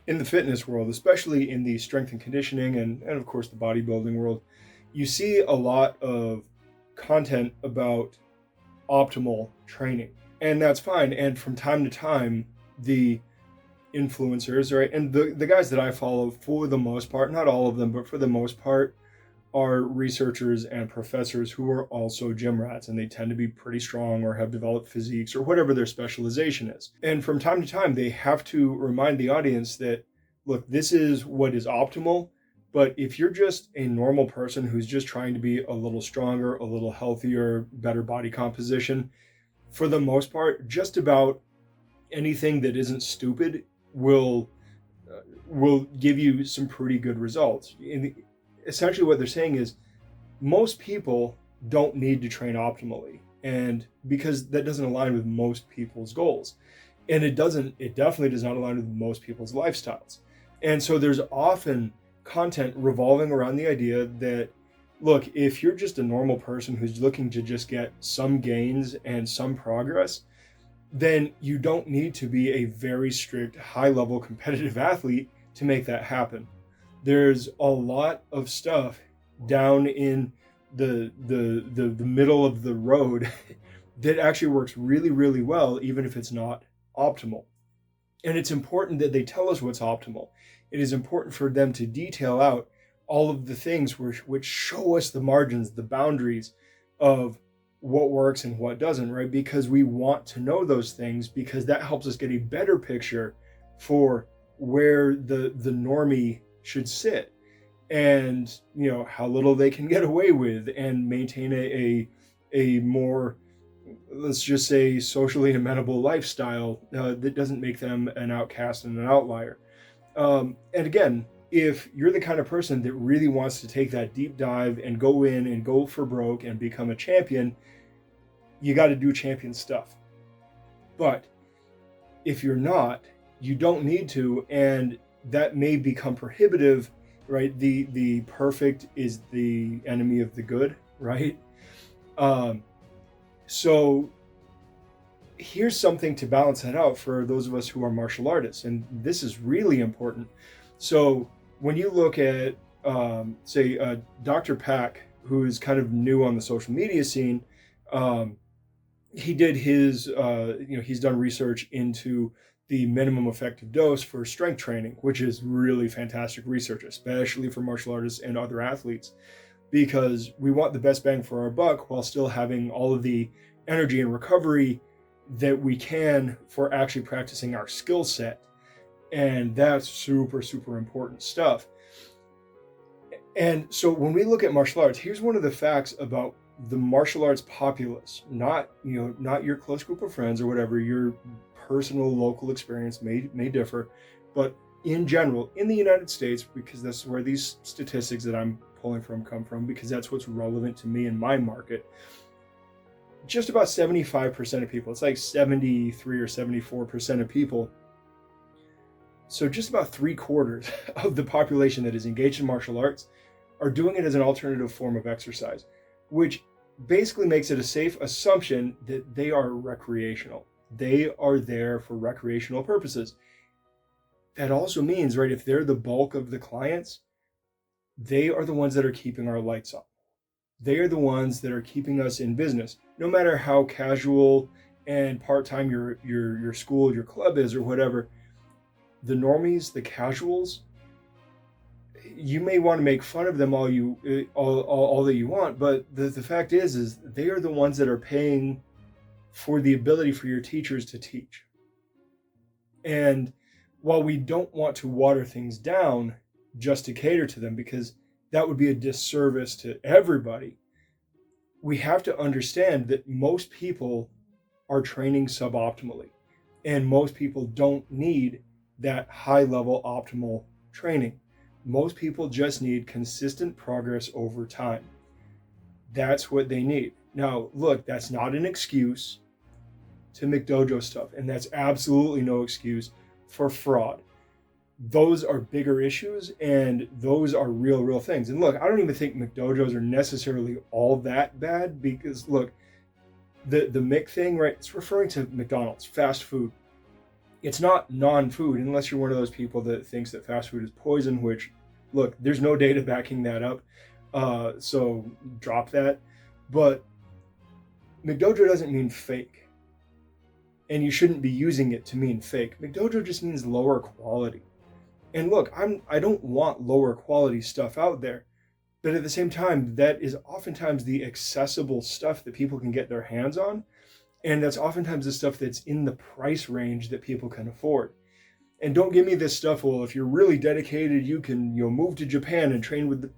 in the fitness world, especially in the strength and conditioning and of course the bodybuilding world, you see a lot of content about optimal training. And that's fine. And from time to time, the influencers, right, and the guys that I follow, for the most part, not all of them, but for the most part, are researchers and professors who are also gym rats, and they tend to be pretty strong or have developed physiques or whatever their specialization is. And from time to time, they have to remind the audience that, look, this is what is optimal. But if you're just a normal person who's just trying to be a little stronger, a little healthier, better body composition, for the most part, just about anything that isn't stupid will will give you some pretty good results. Essentially, what they're saying is most people don't need to train optimally, and because that doesn't align with most people's goals, and it definitely does not align with most people's lifestyles. And so there's often content revolving around the idea that, look, if you're just a normal person who's looking to just get some gains and some progress, then you don't need to be a very strict, high level competitive athlete to make that happen. There's a lot of stuff down in the middle of the road that actually works really, really well, even if it's not optimal. And it's important that they tell us what's optimal. It is important for them to detail out all of the things which show us the margins, the boundaries of what works and what doesn't, right? Because we want to know those things, because that helps us get a better picture for where the normie should sit, and how little they can get away with, and maintain a more, let's just say, socially amenable lifestyle that doesn't make them an outcast and an outlier. And again, if you're the kind of person that really wants to take that deep dive and go in and go for broke and become a champion, you got to do champion stuff. But if you're not, you don't need to, and that may become prohibitive, right? The perfect is the enemy of the good, right? So here's something to balance that out for those of us who are martial artists, and this is really important. So when you look at, say, Dr. Pack, who is kind of new on the social media scene, he did his, he's done research into the minimum effective dose for strength training, which is really fantastic research, especially for martial artists and other athletes, because we want the best bang for our buck while still having all of the energy and recovery that we can for actually practicing our skill set. And that's super, super important stuff. And so when we look at martial arts, here's one of the facts about the martial arts populace, not your close group of friends or whatever. Your personal local experience may differ, but in general, in the United States, because that's where these statistics that I'm pulling from come from, because that's what's relevant to me in my market, just about 75% of people, it's like 73 or 74% of people, so just about 3/4 of the population that is engaged in martial arts are doing it as an alternative form of exercise, which basically makes it a safe assumption that they are recreational. They are there for recreational purposes. That also means, right, if they're the bulk of the clients, they are the ones that are keeping our lights on. They are the ones that are keeping us in business, no matter how casual and part-time your school, your club is, or whatever. The normies, the casuals, you may want to make fun of them all that you want, but the fact is they are the ones that are paying for the ability for your teachers to teach. And while we don't want to water things down just to cater to them, because that would be a disservice to everybody, we have to understand that most people are training suboptimally, and most people don't need that high level optimal training. Most people just need consistent progress over time. That's what they need. Now, look, that's not an excuse to McDojo stuff, and that's absolutely no excuse for fraud. Those are bigger issues, and those are real things. And look, I don't even think McDojos are necessarily all that bad, because look, the Mick thing, right? It's referring to McDonald's, fast food. It's not non-food, unless you're one of those people that thinks that fast food is poison, which, look, there's no data backing that up. So drop that. But McDojo doesn't mean fake. And you shouldn't be using it to mean fake. McDojo just means lower quality. And look, I don't want lower quality stuff out there. But at the same time, that is oftentimes the accessible stuff that people can get their hands on. And that's oftentimes the stuff that's in the price range that people can afford. And don't give me this stuff, well, if you're really dedicated, you can move to Japan and train with the...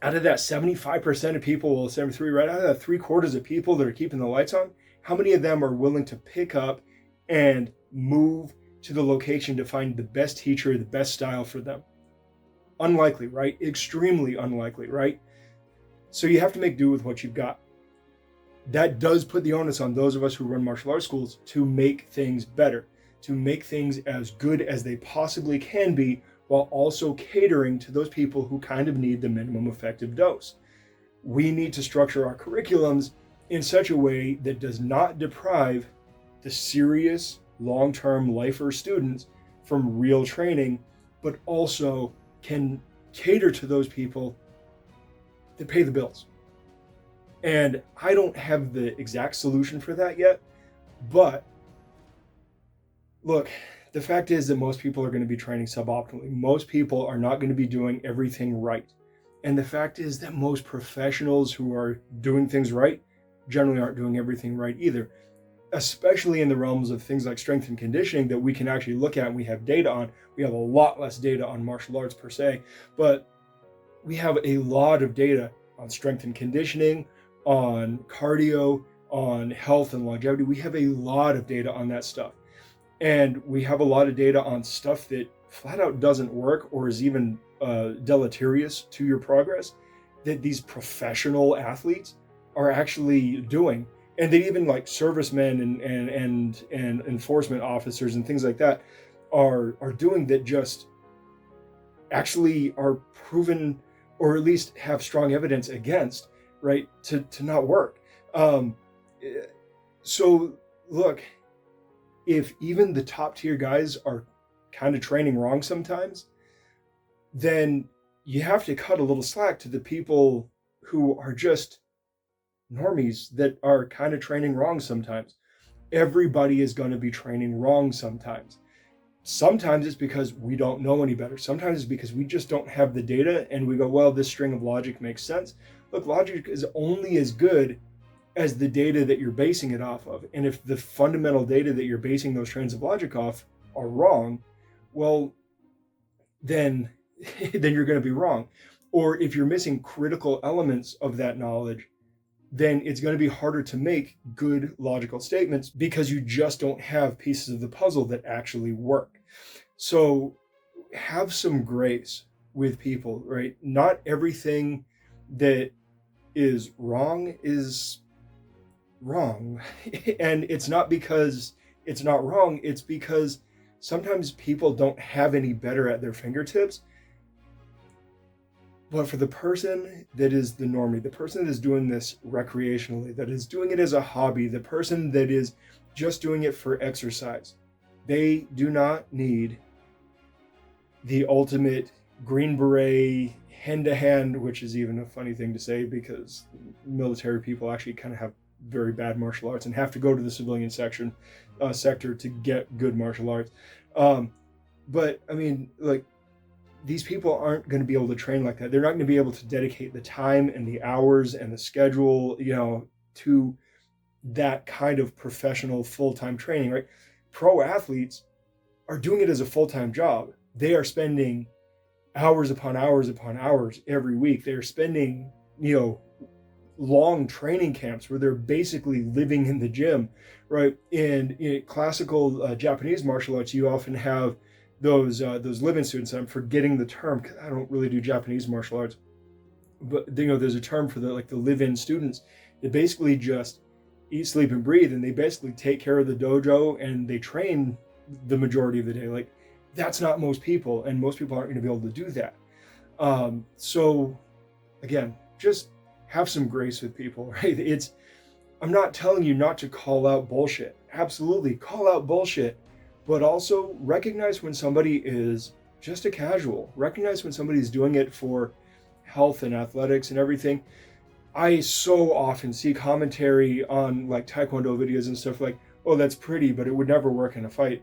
Out of that 75% of people, well, 73, right? Out of that 3/4 of people that are keeping the lights on, how many of them are willing to pick up and move to the location to find the best teacher, the best style for them? Unlikely, right? Extremely unlikely, right? So you have to make do with what you've got. That does put the onus on those of us who run martial arts schools to make things better, to make things as good as they possibly can be, while also catering to those people who kind of need the minimum effective dose. We need to structure our curriculums in such a way that does not deprive the serious long-term lifer students from real training, but also can cater to those people that pay the bills. And I don't have the exact solution for that yet, but look, the fact is that most people are going to be training suboptimally. Most people are not going to be doing everything right. And the fact is that most professionals who are doing things right generally aren't doing everything right either, especially in the realms of things like strength and conditioning that we can actually look at and we have data on. We have a lot less data on martial arts per se, but we have a lot of data on strength and conditioning, on cardio, on health and longevity. We have a lot of data on that stuff. And we have a lot of data on stuff that flat out doesn't work or is even deleterious to your progress, that these professional athletes are actually doing. And that even like servicemen and enforcement officers and things like that are doing, that just actually are proven, or at least have strong evidence against, right, to not work. So look, if even the top tier guys are kind of training wrong sometimes, then you have to cut a little slack to the people who are just normies that are kind of training wrong sometimes. Everybody is going to be training wrong sometimes. Sometimes it's because we don't know any better. Sometimes it's because we just don't have the data and we go, well, this string of logic makes sense. Look, logic is only as good as the data that you're basing it off of. And if the fundamental data that you're basing those trains of logic off are wrong, well, then you're going to be wrong. Or if you're missing critical elements of that knowledge, then it's going to be harder to make good logical statements because you just don't have pieces of the puzzle that actually work. So have some grace with people, right? Not everything that is wrong is wrong. And it's not because it's not wrong, it's because sometimes people don't have any better at their fingertips. But for the person that is the normie, the person that is doing this recreationally, that is doing it as a hobby, the person that is just doing it for exercise, they do not need the ultimate Green Beret hand-to-hand, which is even a funny thing to say because military people actually kind of have very bad martial arts and have to go to the civilian sector to get good martial arts. But I mean, like, these people aren't going to be able to train like that. They're not going to be able to dedicate the time and the hours and the schedule, to that kind of professional full-time training, right? Pro athletes are doing it as a full-time job. They are spending hours upon hours upon hours every week. They're spending, long training camps where they're basically living in the gym, right? And in classical Japanese martial arts, you often have those live-in students. I'm forgetting the term because I don't really do Japanese martial arts, but there's a term for the live-in students. They basically just eat, sleep, and breathe, and they basically take care of the dojo and they train the majority of the day. Like, that's not most people, and most people aren't going to be able to do that. So again, just have some grace with people, right? I'm not telling you not to call out bullshit. Absolutely, call out bullshit. But also recognize when somebody is just a casual. Recognize when somebody's doing it for health and athletics and everything. I so often see commentary on like Taekwondo videos and stuff like, oh, that's pretty, but it would never work in a fight.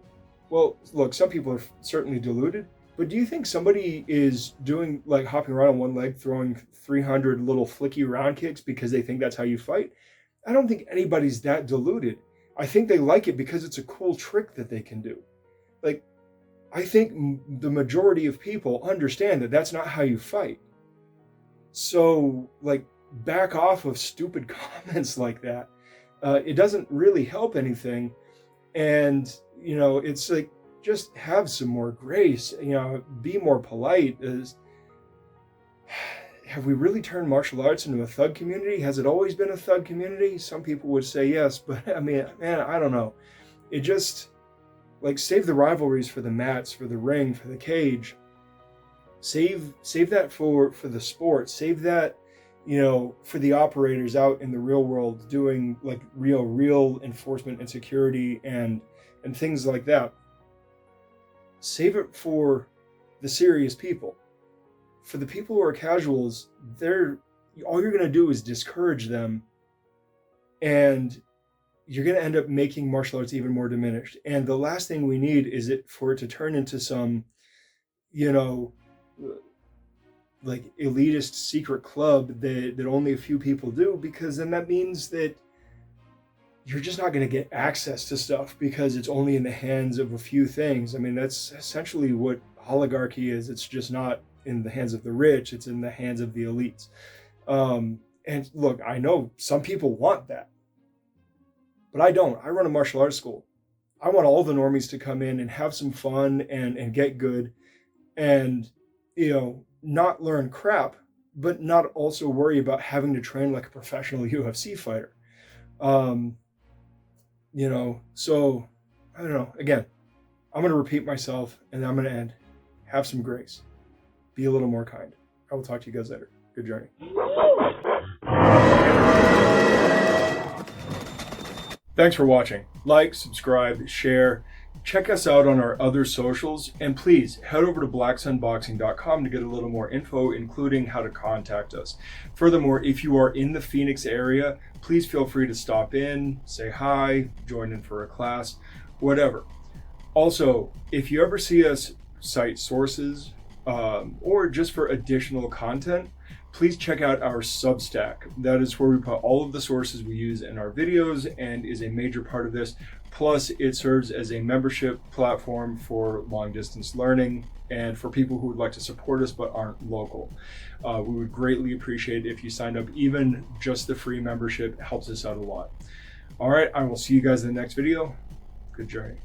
Well, look, some people are certainly deluded, but do you think somebody is doing like hopping around on one leg, throwing 300 little flicky round kicks because they think that's how you fight? I don't think anybody's that deluded. I think they like it because it's a cool trick that they can do. Like, I think the majority of people understand that that's not how you fight. So, like, back off of stupid comments like that. It doesn't really help anything. And, it's like, just have some more grace, be more polite. Have we really turned martial arts into a thug community? Has it always been a thug community? Some people would say yes, but I mean, man, I don't know. It just, like, save the rivalries for the mats, for the ring, for the cage. Save that for the sport. Save that, for the operators out in the real world doing like real enforcement and security and things like that. Save it for the serious people. For the people who are casuals, all you're going to do is discourage them, and you're going to end up making martial arts even more diminished. And the last thing we need is for it to turn into some, like elitist secret club that only a few people do, because then that means that you're just not going to get access to stuff because it's only in the hands of a few things. I mean, that's essentially what oligarchy is. It's just not in the hands of the rich, it's in the hands of the elites. And look, I know some people want that, but I don't. I run a martial arts school. I want all the normies to come in and have some fun and get good and, not learn crap, but not also worry about having to train like a professional UFC fighter. So I don't know. Again, I'm going to repeat myself and I'm going to end. Have some grace. Be a little more kind. I will talk to you guys later. Good journey. Thanks for watching. Like, subscribe, share. Check us out on our other socials, and please head over to blacksunboxing.com to get a little more info, including how to contact us. Furthermore, if you are in the Phoenix area, please feel free to stop in, say hi, join in for a class, whatever. Also, if you ever see us cite sources or just for additional content, please check out our Substack. That is where we put all of the sources we use in our videos and is a major part of this. Plus, it serves as a membership platform for long distance learning and for people who would like to support us but aren't local. We would greatly appreciate it if you signed up. Even just the free membership helps us out a lot. All right, I will see you guys in the next video. Good journey.